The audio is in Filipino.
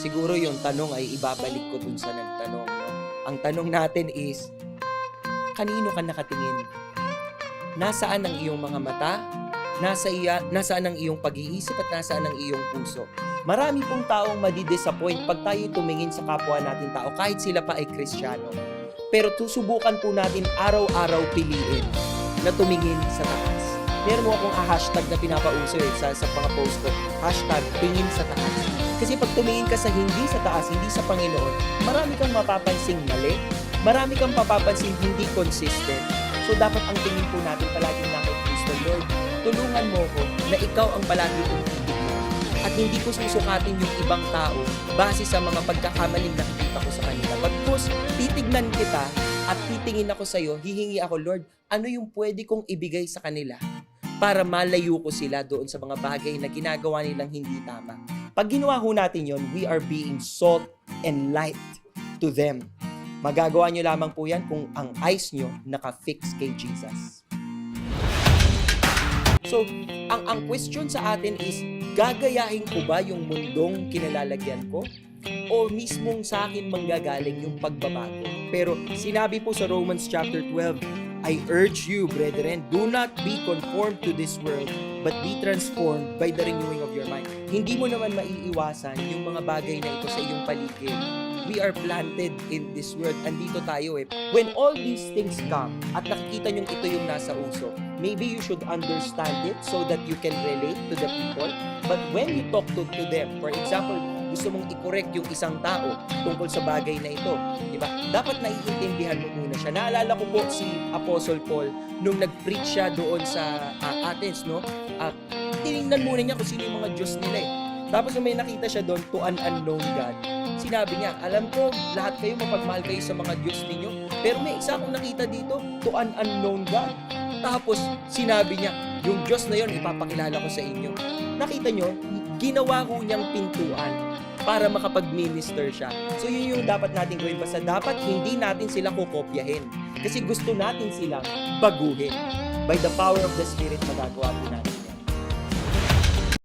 siguro yung tanong ay ibabalik ko dun sa nagtanong. No? Ang tanong natin is, kanino ka nakatingin? Nasaan ang iyong mga mata? Nasaan ang iyong pag-iisip at nasaan ang iyong puso? Marami pong taong madidisappoint pag tayo tumingin sa kapwa natin tao kahit sila pa ay Kristiyano. Pero susubukan po natin araw-araw piliin na tumingin sa taas. Meron mo akong hashtag na pinapauso sa mga post ko. Hashtag tingin sa taas. Kasi pag tumingin ka sa hindi sa taas, hindi sa Panginoon, marami kang mapapansing mali, marami kang mapapansing hindi consistent. So dapat ang tingin po natin palaging na kay Kristo. Lord, tulungan mo ko na ikaw ang palagi kong titignan. At hindi ko susukatin yung ibang tao base sa mga pagkakamaling nakikita ko sa kanila. Pagpus, titignan kita at titingin ako sa iyo, hihingi ako, Lord, ano yung pwede kong ibigay sa kanila para malayo ko sila doon sa mga bagay na ginagawa nilang hindi tama. Pag ginawa ho natin yon, we are being salt and light to them. Magagawa nyo lamang po yan kung ang eyes nyo naka-fix kay Jesus. So, ang question sa atin is, gagayahin ko ba yung mundong kinalalagyan ko? O mismong sa akin manggagaling yung pagbabago? Pero sinabi po sa Romans chapter 12, I urge you, brethren, do not be conformed to this world, but be transformed by the renewing of your mind. Hindi mo naman maiiwasan yung mga bagay na ito sa iyong paligid. We are planted in this world. Andito tayo eh. When all these things come at nakikita nyo ito yung nasa uso, maybe you should understand it so that you can relate to the people. But when you talk to them, for example, gusto mong i-correct yung isang tao tungkol sa bagay na ito, di ba? Dapat naiintindihan mo muna siya. Naalala ko po si Apostle Paul nung nag-preach siya doon sa Athens, no? Tinignan muna niya kung sino yung mga Diyos nila eh. Tapos may nakita siya doon to an unknown God. Sinabi niya, alam ko, lahat kayo mapagmahal kayo sa mga Diyos ninyo, pero may isa akong nakita dito, to an unknown God. Tapos sinabi niya, yung Diyos na yon ipapakilala ko sa inyo. Nakita nyo, ginawa ko niyang pintuan para makapag-minister siya. So yun yung dapat natin gawin. Basta dapat hindi natin sila kokopyahin. Kasi gusto natin silang baguhin. By the power of the Spirit, magagawa po natin.